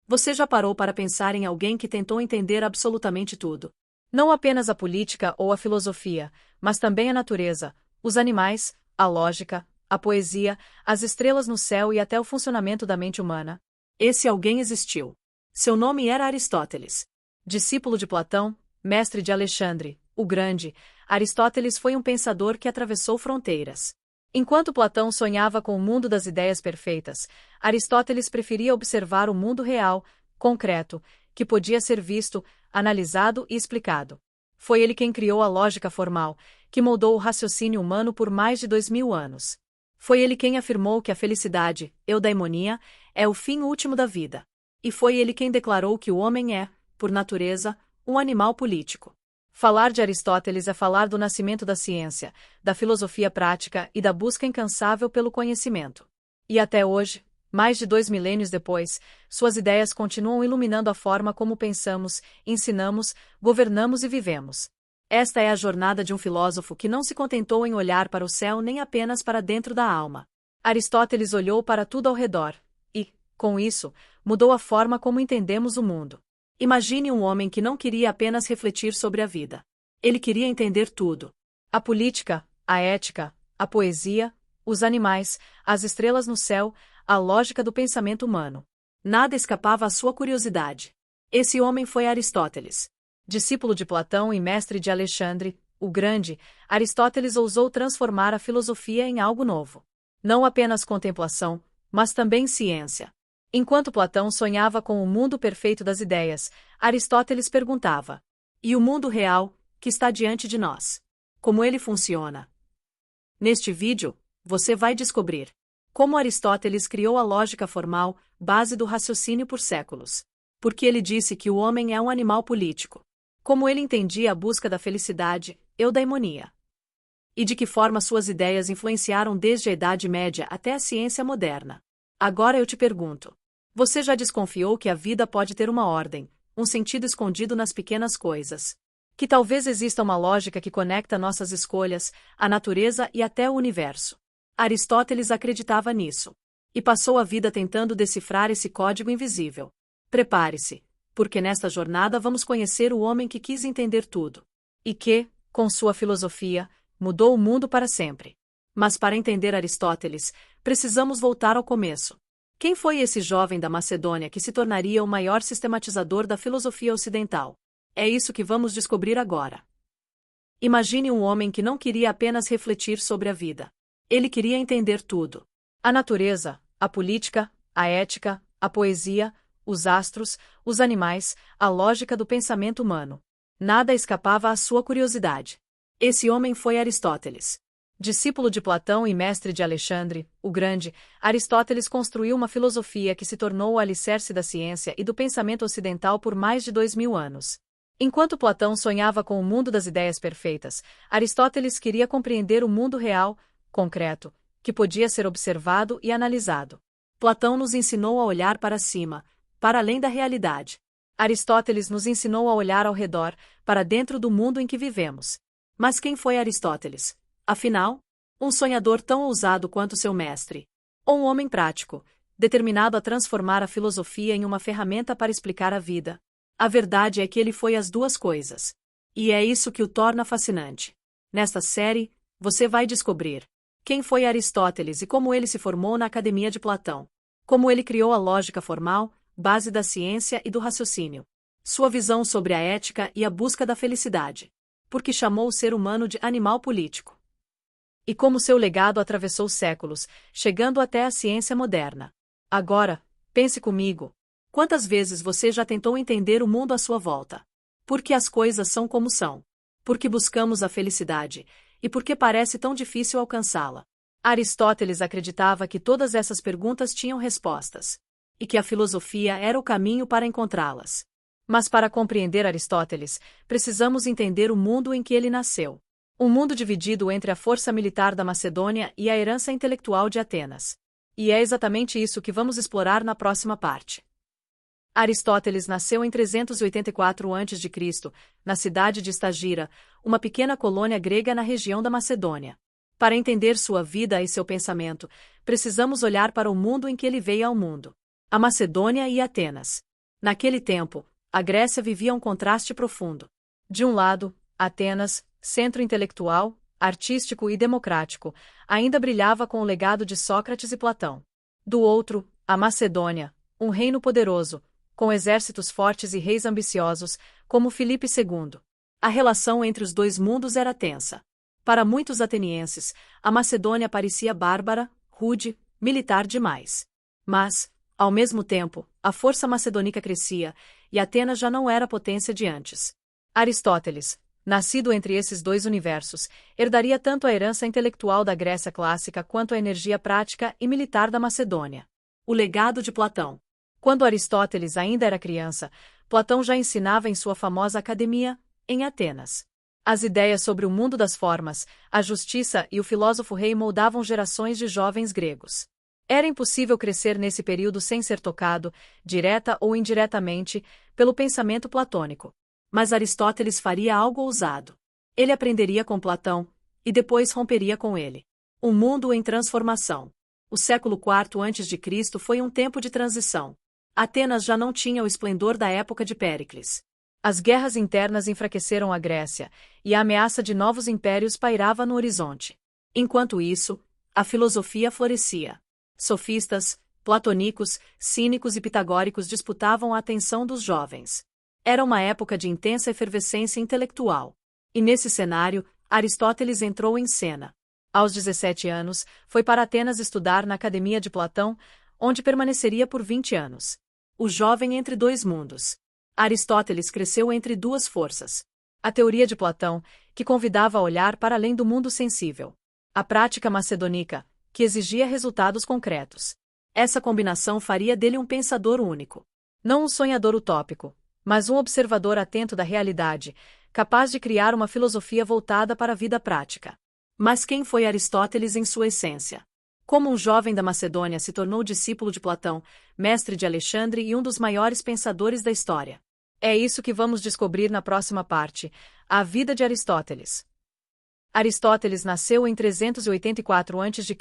Você já parou para pensar em alguém que tentou entender absolutamente tudo? Não apenas a política ou a filosofia, mas também a natureza, os animais, a lógica, a poesia, as estrelas no céu e até o funcionamento da mente humana. Esse alguém existiu. Seu nome era Aristóteles. Discípulo de Platão, mestre de Alexandre, o Grande, Aristóteles foi um pensador que atravessou fronteiras. Enquanto Platão sonhava com o mundo das ideias perfeitas, Aristóteles preferia observar o mundo real, concreto, que podia ser visto, analisado e explicado. Foi ele quem criou a lógica formal, que moldou o raciocínio humano por mais de 2000 anos. Foi ele quem afirmou que a felicidade, eudaimonia, é o fim último da vida. E foi ele quem declarou que o homem é, por natureza, um animal político. Falar de Aristóteles é falar do nascimento da ciência, da filosofia prática e da busca incansável pelo conhecimento. E até hoje, mais de 2 milênios depois, suas ideias continuam iluminando a forma como pensamos, ensinamos, governamos e vivemos. Esta é a jornada de um filósofo que não se contentou em olhar para o céu nem apenas para dentro da alma. Aristóteles olhou para tudo ao redor e, com isso, mudou a forma como entendemos o mundo. Imagine um homem que não queria apenas refletir sobre a vida. Ele queria entender tudo. A política, a ética, a poesia, os animais, as estrelas no céu, a lógica do pensamento humano. Nada escapava à sua curiosidade. Esse homem foi Aristóteles. Discípulo de Platão e mestre de Alexandre, o Grande, Aristóteles ousou transformar a filosofia em algo novo. Não apenas contemplação, mas também ciência. Enquanto Platão sonhava com o mundo perfeito das ideias, Aristóteles perguntava: e o mundo real, que está diante de nós? Como ele funciona? Neste vídeo, você vai descobrir como Aristóteles criou a lógica formal, base do raciocínio por séculos. Porque ele disse que o homem é um animal político. Como ele entendia a busca da felicidade, eudaimonia. E de que forma suas ideias influenciaram desde a Idade Média até a ciência moderna. Agora eu te pergunto: você já desconfiou que a vida pode ter uma ordem, um sentido escondido nas pequenas coisas? Que talvez exista uma lógica que conecta nossas escolhas, a natureza e até o universo? Aristóteles acreditava nisso. E passou a vida tentando decifrar esse código invisível. Prepare-se, porque nesta jornada vamos conhecer o homem que quis entender tudo. E que, com sua filosofia, mudou o mundo para sempre. Mas para entender Aristóteles, precisamos voltar ao começo. Quem foi esse jovem da Macedônia que se tornaria o maior sistematizador da filosofia ocidental? É isso que vamos descobrir agora. Imagine um homem que não queria apenas refletir sobre a vida. Ele queria entender tudo. A natureza, a política, a ética, a poesia, os astros, os animais, a lógica do pensamento humano. Nada escapava à sua curiosidade. Esse homem foi Aristóteles. Discípulo de Platão e mestre de Alexandre, o Grande, Aristóteles construiu uma filosofia que se tornou o alicerce da ciência e do pensamento ocidental por mais de 2000 anos. Enquanto Platão sonhava com o mundo das ideias perfeitas, Aristóteles queria compreender o mundo real, concreto, que podia ser observado e analisado. Platão nos ensinou a olhar para cima, para além da realidade. Aristóteles nos ensinou a olhar ao redor, para dentro do mundo em que vivemos. Mas quem foi Aristóteles? Afinal, um sonhador tão ousado quanto seu mestre. Ou um homem prático, determinado a transformar a filosofia em uma ferramenta para explicar a vida. A verdade é que ele foi as duas coisas. E é isso que o torna fascinante. Nesta série, você vai descobrir quem foi Aristóteles e como ele se formou na Academia de Platão. Como ele criou a lógica formal, base da ciência e do raciocínio. Sua visão sobre a ética e a busca da felicidade. Porque chamou o ser humano de animal político. E como seu legado atravessou séculos, chegando até a ciência moderna. Agora, pense comigo. Quantas vezes você já tentou entender o mundo à sua volta? Por que as coisas são como são? Por que buscamos a felicidade? E por que parece tão difícil alcançá-la? Aristóteles acreditava que todas essas perguntas tinham respostas. E que a filosofia era o caminho para encontrá-las. Mas para compreender Aristóteles, precisamos entender o mundo em que ele nasceu. Um mundo dividido entre a força militar da Macedônia e a herança intelectual de Atenas. E é exatamente isso que vamos explorar na próxima parte. Aristóteles nasceu em 384 a.C., na cidade de Estagira, uma pequena colônia grega na região da Macedônia. Para entender sua vida e seu pensamento, precisamos olhar para o mundo em que ele veio ao mundo. A Macedônia e Atenas. Naquele tempo, a Grécia vivia um contraste profundo. De um lado, Atenas, centro intelectual, artístico e democrático, ainda brilhava com o legado de Sócrates e Platão. Do outro, a Macedônia, um reino poderoso, com exércitos fortes e reis ambiciosos, como Filipe II. A relação entre os dois mundos era tensa. Para muitos atenienses, a Macedônia parecia bárbara, rude, militar demais. Mas, ao mesmo tempo, a força macedônica crescia, e Atenas já não era a potência de antes. Aristóteles, nascido entre esses dois universos, herdaria tanto a herança intelectual da Grécia clássica quanto a energia prática e militar da Macedônia. O legado de Platão. Quando Aristóteles ainda era criança, Platão já ensinava em sua famosa academia, em Atenas. As ideias sobre o mundo das formas, a justiça e o filósofo rei moldavam gerações de jovens gregos. Era impossível crescer nesse período sem ser tocado, direta ou indiretamente, pelo pensamento platônico. Mas Aristóteles faria algo ousado. Ele aprenderia com Platão, e depois romperia com ele. Um mundo em transformação. O século IV a.C. foi um tempo de transição. Atenas já não tinha o esplendor da época de Péricles. As guerras internas enfraqueceram a Grécia, e a ameaça de novos impérios pairava no horizonte. Enquanto isso, a filosofia florescia. Sofistas, platônicos, cínicos e pitagóricos disputavam a atenção dos jovens. Era uma época de intensa efervescência intelectual. E nesse cenário, Aristóteles entrou em cena. Aos 17 anos, foi para Atenas estudar na Academia de Platão, onde permaneceria por 20 anos. O jovem entre dois mundos. Aristóteles cresceu entre duas forças. A teoria de Platão, que convidava a olhar para além do mundo sensível. A prática macedônica, que exigia resultados concretos. Essa combinação faria dele um pensador único. Não um sonhador utópico, mas um observador atento da realidade, capaz de criar uma filosofia voltada para a vida prática. Mas quem foi Aristóteles em sua essência? Como um jovem da Macedônia se tornou discípulo de Platão, mestre de Alexandre e um dos maiores pensadores da história? É isso que vamos descobrir na próxima parte, a vida de Aristóteles. Aristóteles nasceu em 384 a.C.,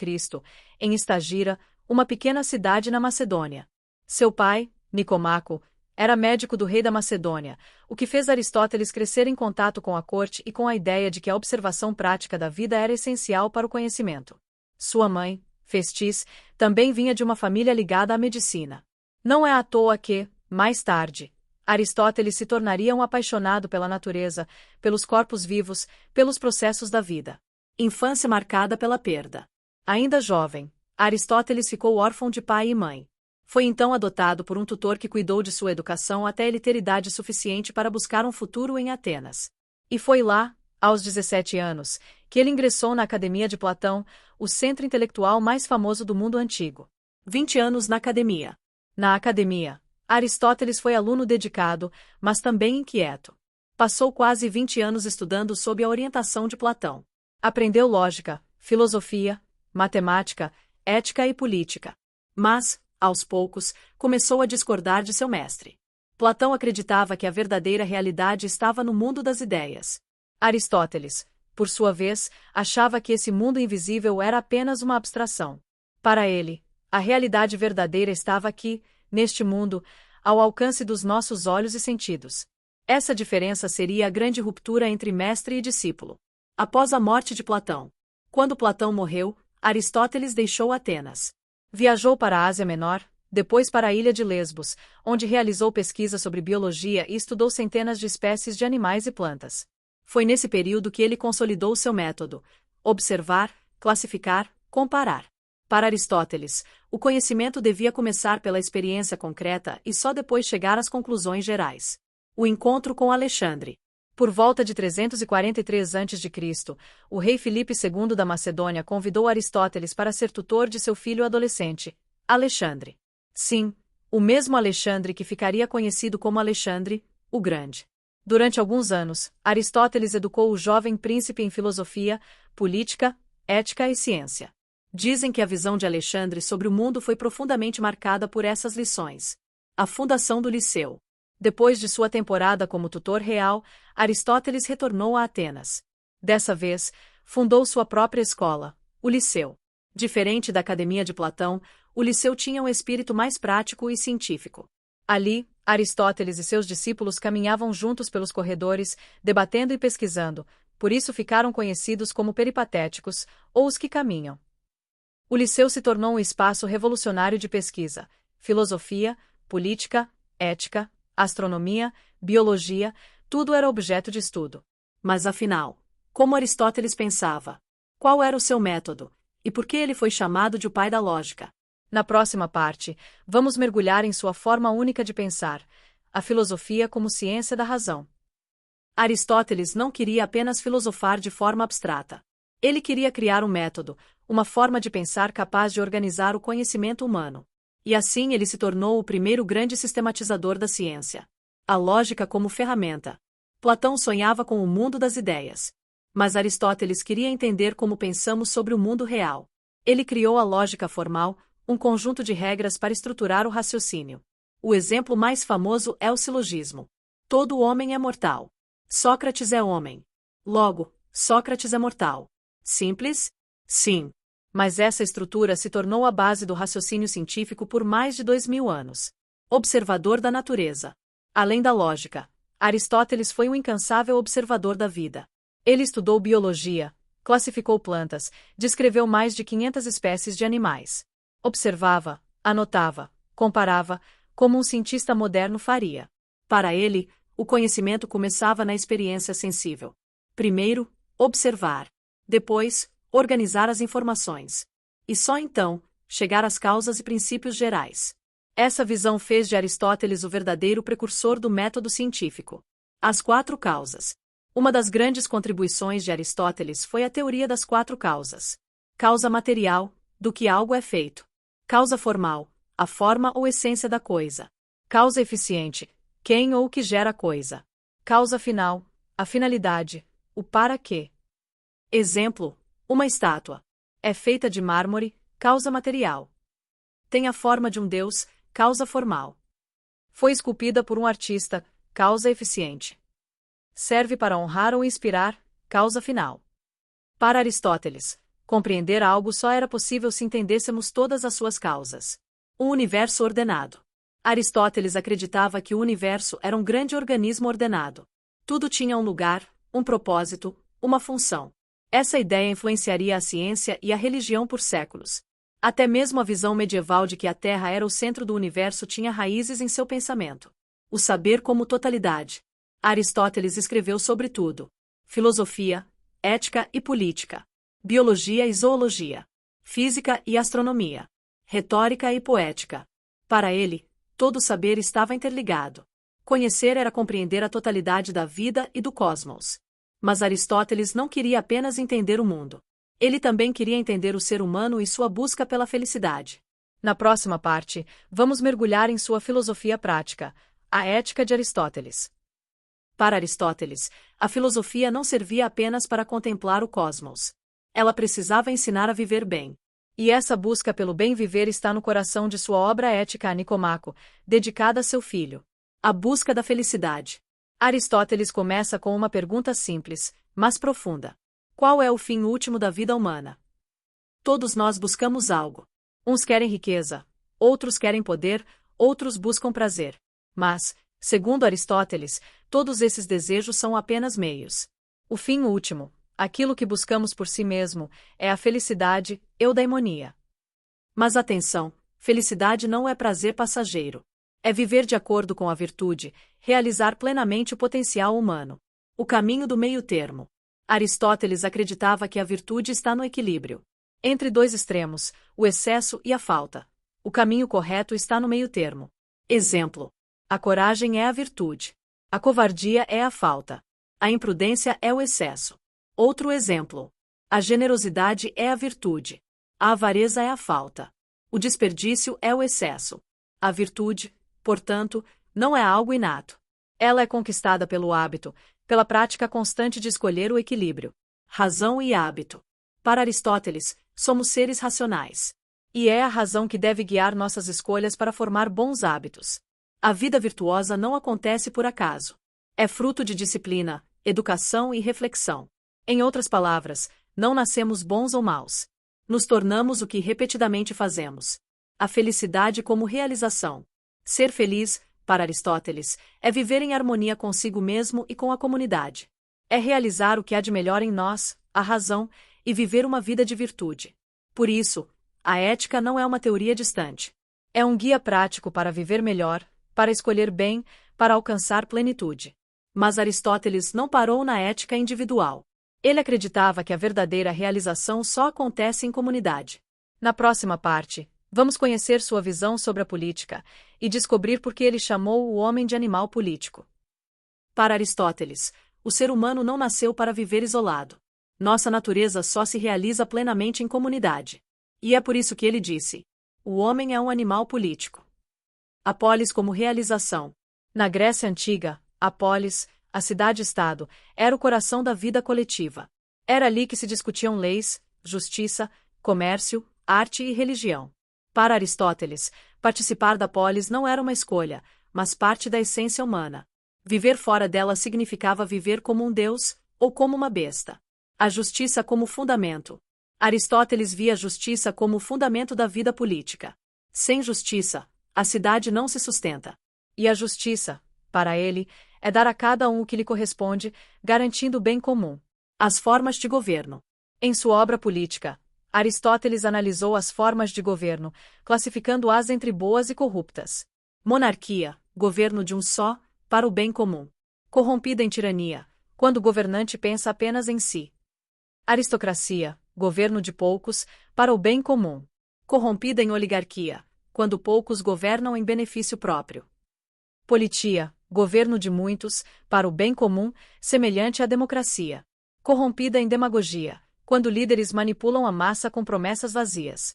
em Estagira, uma pequena cidade na Macedônia. Seu pai, Nicomaco, era médico do rei da Macedônia, o que fez Aristóteles crescer em contato com a corte e com a ideia de que a observação prática da vida era essencial para o conhecimento. Sua mãe, Festis, também vinha de uma família ligada à medicina. Não é à toa que, mais tarde, Aristóteles se tornaria um apaixonado pela natureza, pelos corpos vivos, pelos processos da vida. Infância marcada pela perda. Ainda jovem, Aristóteles ficou órfão de pai e mãe. Foi então adotado por um tutor que cuidou de sua educação até ele ter idade suficiente para buscar um futuro em Atenas. E foi lá, aos 17 anos, que ele ingressou na Academia de Platão, o centro intelectual mais famoso do mundo antigo. 20 anos na academia. Na academia, Aristóteles foi aluno dedicado, mas também inquieto. Passou quase 20 anos estudando sob a orientação de Platão. Aprendeu lógica, filosofia, matemática, ética e política. Mas, aos poucos, começou a discordar de seu mestre. Platão acreditava que a verdadeira realidade estava no mundo das ideias. Aristóteles, por sua vez, achava que esse mundo invisível era apenas uma abstração. Para ele, a realidade verdadeira estava aqui, neste mundo, ao alcance dos nossos olhos e sentidos. Essa diferença seria a grande ruptura entre mestre e discípulo. Após a morte de Platão. Quando Platão morreu, Aristóteles deixou Atenas. Viajou para a Ásia Menor, depois para a ilha de Lesbos, onde realizou pesquisa sobre biologia e estudou centenas de espécies de animais e plantas. Foi nesse período que ele consolidou seu método: observar, classificar, comparar. Para Aristóteles, o conhecimento devia começar pela experiência concreta e só depois chegar às conclusões gerais. O encontro com Alexandre. Por volta de 343 a.C., o rei Filipe II da Macedônia convidou Aristóteles para ser tutor de seu filho adolescente, Alexandre. Sim, o mesmo Alexandre que ficaria conhecido como Alexandre, o Grande. Durante alguns anos, Aristóteles educou o jovem príncipe em filosofia, política, ética e ciência. Dizem que a visão de Alexandre sobre o mundo foi profundamente marcada por essas lições. A fundação do Liceu. Depois de sua temporada como tutor real, Aristóteles retornou a Atenas. Dessa vez, fundou sua própria escola, o Liceu. Diferente da Academia de Platão, o Liceu tinha um espírito mais prático e científico. Ali, Aristóteles e seus discípulos caminhavam juntos pelos corredores, debatendo e pesquisando, por isso ficaram conhecidos como peripatéticos, ou os que caminham. O Liceu se tornou um espaço revolucionário de pesquisa, filosofia, política, ética, astronomia, biologia, tudo era objeto de estudo. Mas afinal, como Aristóteles pensava? Qual era o seu método? E por que ele foi chamado de o pai da lógica? Na próxima parte, vamos mergulhar em sua forma única de pensar, a filosofia como ciência da razão. Aristóteles não queria apenas filosofar de forma abstrata. Ele queria criar um método, uma forma de pensar capaz de organizar o conhecimento humano. E assim ele se tornou o primeiro grande sistematizador da ciência. A lógica como ferramenta. Platão sonhava com o mundo das ideias. Mas Aristóteles queria entender como pensamos sobre o mundo real. Ele criou a lógica formal, um conjunto de regras para estruturar o raciocínio. O exemplo mais famoso é o silogismo. Todo homem é mortal. Sócrates é homem. Logo, Sócrates é mortal. Simples? Sim. Mas essa estrutura se tornou a base do raciocínio científico por mais de 2000 anos. Observador da natureza. Além da lógica, Aristóteles foi um incansável observador da vida. Ele estudou biologia, classificou plantas, descreveu mais de 500 espécies de animais. Observava, anotava, comparava, como um cientista moderno faria. Para ele, o conhecimento começava na experiência sensível. Primeiro, observar. Depois, organizar as informações. E só então, chegar às causas e princípios gerais. Essa visão fez de Aristóteles o verdadeiro precursor do método científico. As 4 causas. Uma das grandes contribuições de Aristóteles foi a teoria das 4 causas. Causa material, do que algo é feito. Causa formal, a forma ou essência da coisa. Causa eficiente, quem ou o que gera a coisa. Causa final, a finalidade, o para quê. Exemplo, uma estátua. É feita de mármore, causa material. Tem a forma de um deus, causa formal. Foi esculpida por um artista, causa eficiente. Serve para honrar ou inspirar, causa final. Para Aristóteles, compreender algo só era possível se entendêssemos todas as suas causas. Um universo ordenado. Aristóteles acreditava que o universo era um grande organismo ordenado. Tudo tinha um lugar, um propósito, uma função. Essa ideia influenciaria a ciência e a religião por séculos. Até mesmo a visão medieval de que a Terra era o centro do universo tinha raízes em seu pensamento. O saber como totalidade. Aristóteles escreveu sobre tudo: filosofia, ética e política, biologia e zoologia, física e astronomia, retórica e poética. Para ele, todo saber estava interligado. Conhecer era compreender a totalidade da vida e do cosmos. Mas Aristóteles não queria apenas entender o mundo. Ele também queria entender o ser humano e sua busca pela felicidade. Na próxima parte, vamos mergulhar em sua filosofia prática, a ética de Aristóteles. Para Aristóteles, a filosofia não servia apenas para contemplar o cosmos. Ela precisava ensinar a viver bem. E essa busca pelo bem viver está no coração de sua obra ética a Nicomaco, dedicada a seu filho. A busca da felicidade. Aristóteles começa com uma pergunta simples, mas profunda. Qual é o fim último da vida humana? Todos nós buscamos algo. Uns querem riqueza, outros querem poder, outros buscam prazer. Mas, segundo Aristóteles, todos esses desejos são apenas meios. O fim último, aquilo que buscamos por si mesmo, é a felicidade, eudaimonia. Mas atenção, felicidade não é prazer passageiro. É viver de acordo com a virtude, realizar plenamente o potencial humano. O caminho do meio-termo. Aristóteles acreditava que a virtude está no equilíbrio. Entre 2 extremos, o excesso e a falta. O caminho correto está no meio-termo. Exemplo: a coragem é a virtude. A covardia é a falta. A imprudência é o excesso. Outro exemplo: a generosidade é a virtude. A avareza é a falta. O desperdício é o excesso. A virtude, portanto, não é algo inato. Ela é conquistada pelo hábito, pela prática constante de escolher o equilíbrio. Razão e hábito. Para Aristóteles, somos seres racionais. E é a razão que deve guiar nossas escolhas para formar bons hábitos. A vida virtuosa não acontece por acaso. É fruto de disciplina, educação e reflexão. Em outras palavras, não nascemos bons ou maus. Nos tornamos o que repetidamente fazemos. A felicidade como realização. Ser feliz, para Aristóteles, é viver em harmonia consigo mesmo e com a comunidade. É realizar o que há de melhor em nós, a razão, e viver uma vida de virtude. Por isso, a ética não é uma teoria distante. É um guia prático para viver melhor, para escolher bem, para alcançar plenitude. Mas Aristóteles não parou na ética individual. Ele acreditava que a verdadeira realização só acontece em comunidade. Na próxima parte, vamos conhecer sua visão sobre a política e descobrir por que ele chamou o homem de animal político. Para Aristóteles, o ser humano não nasceu para viver isolado. Nossa natureza só se realiza plenamente em comunidade. E é por isso que ele disse: o homem é um animal político. A polis como realização. Na Grécia Antiga, a polis, a cidade-estado, era o coração da vida coletiva. Era ali que se discutiam leis, justiça, comércio, arte e religião. Para Aristóteles, participar da polis não era uma escolha, mas parte da essência humana. Viver fora dela significava viver como um deus, ou como uma besta. A justiça como fundamento. Aristóteles via a justiça como o fundamento da vida política. Sem justiça, a cidade não se sustenta. E a justiça, para ele, é dar a cada um o que lhe corresponde, garantindo o bem comum. As formas de governo. Em sua obra política, Aristóteles analisou as formas de governo, classificando-as entre boas e corruptas. Monarquia, governo de um só, para o bem comum. Corrompida em tirania, quando o governante pensa apenas em si. Aristocracia, governo de poucos, para o bem comum. Corrompida em oligarquia, quando poucos governam em benefício próprio. Politia, governo de muitos, para o bem comum, semelhante à democracia. Corrompida em demagogia, quando líderes manipulam a massa com promessas vazias.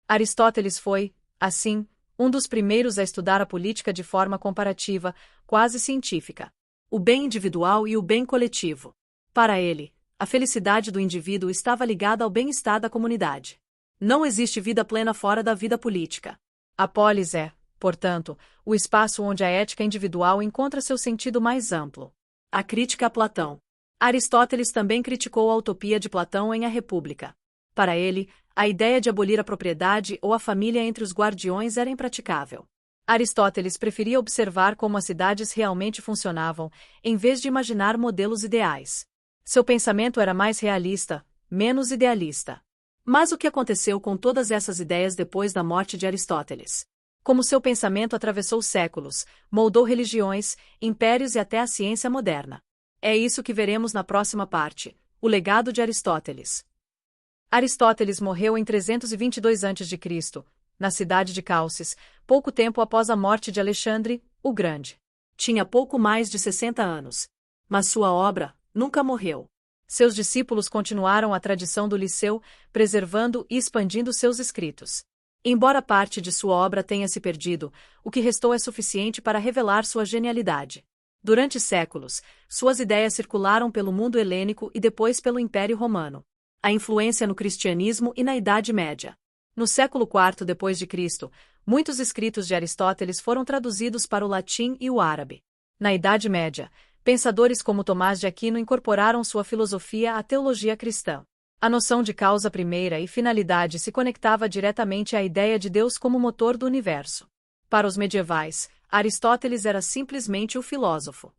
Aristóteles foi, assim, um dos primeiros a estudar a política de forma comparativa, quase científica. O bem individual e o bem coletivo. Para ele, a felicidade do indivíduo estava ligada ao bem-estar da comunidade. Não existe vida plena fora da vida política. A polis é, portanto, o espaço onde a ética individual encontra seu sentido mais amplo. A crítica a Platão. Aristóteles também criticou a utopia de Platão em A República. Para ele, a ideia de abolir a propriedade ou a família entre os guardiões era impraticável. Aristóteles preferia observar como as cidades realmente funcionavam, em vez de imaginar modelos ideais. Seu pensamento era mais realista, menos idealista. Mas o que aconteceu com todas essas ideias depois da morte de Aristóteles? Como seu pensamento atravessou séculos, moldou religiões, impérios e até a ciência moderna. É isso que veremos na próxima parte, o legado de Aristóteles. Aristóteles morreu em 322 a.C., na cidade de Calcis, pouco tempo após a morte de Alexandre, o Grande. Tinha pouco mais de 60 anos. Mas sua obra nunca morreu. Seus discípulos continuaram a tradição do Liceu, preservando e expandindo seus escritos. Embora parte de sua obra tenha se perdido, o que restou é suficiente para revelar sua genialidade. Durante séculos, suas ideias circularam pelo mundo helênico e depois pelo Império Romano. A influência no cristianismo e na Idade Média. No século IV d.C., muitos escritos de Aristóteles foram traduzidos para o latim e o árabe. Na Idade Média, pensadores como Tomás de Aquino incorporaram sua filosofia à teologia cristã. A noção de causa primeira e finalidade se conectava diretamente à ideia de Deus como motor do universo. Para os medievais, Aristóteles era simplesmente o filósofo.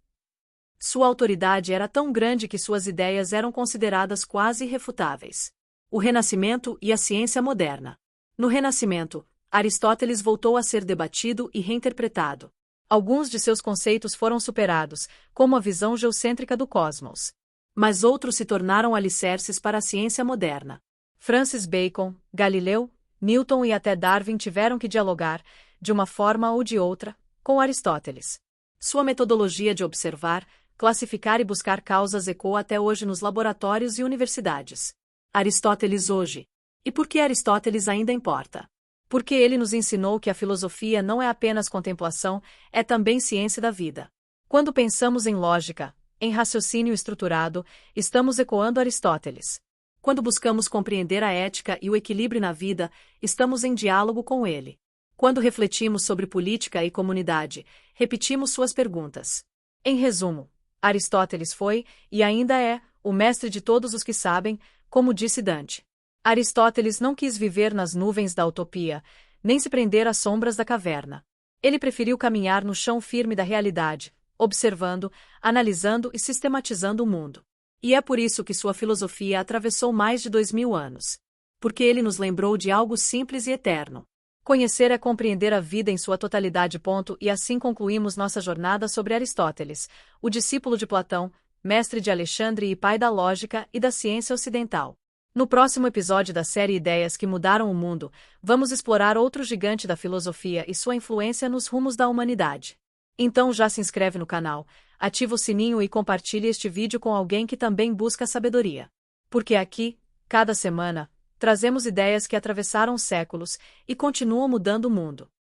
Sua autoridade era tão grande que suas ideias eram consideradas quase irrefutáveis. O Renascimento e a ciência moderna. No Renascimento, Aristóteles voltou a ser debatido e reinterpretado. Alguns de seus conceitos foram superados, como a visão geocêntrica do cosmos. Mas outros se tornaram alicerces para a ciência moderna. Francis Bacon, Galileu, Newton e até Darwin tiveram que dialogar, de uma forma ou de outra, com Aristóteles. Sua metodologia de observar, classificar e buscar causas ecoa até hoje nos laboratórios e universidades. Aristóteles hoje. E por que Aristóteles ainda importa? Porque ele nos ensinou que a filosofia não é apenas contemplação, é também ciência da vida. Quando pensamos em lógica, em raciocínio estruturado, estamos ecoando Aristóteles. Quando buscamos compreender a ética e o equilíbrio na vida, estamos em diálogo com ele. Quando refletimos sobre política e comunidade, repetimos suas perguntas. Em resumo, Aristóteles foi, e ainda é, o mestre de todos os que sabem, como disse Dante. Aristóteles não quis viver nas nuvens da utopia, nem se prender às sombras da caverna. Ele preferiu caminhar no chão firme da realidade, observando, analisando e sistematizando o mundo. E é por isso que sua filosofia atravessou mais de 2000 anos. Porque ele nos lembrou de algo simples e eterno. Conhecer é compreender a vida em sua totalidade. E assim concluímos nossa jornada sobre Aristóteles, o discípulo de Platão, mestre de Alexandre e pai da lógica e da ciência ocidental. No próximo episódio da série Ideias que Mudaram o Mundo, vamos explorar outro gigante da filosofia e sua influência nos rumos da humanidade. Então já se inscreve no canal, ativa o sininho e compartilhe este vídeo com alguém que também busca sabedoria. Porque aqui, cada semana, trazemos ideias que atravessaram séculos e continuam mudando o mundo.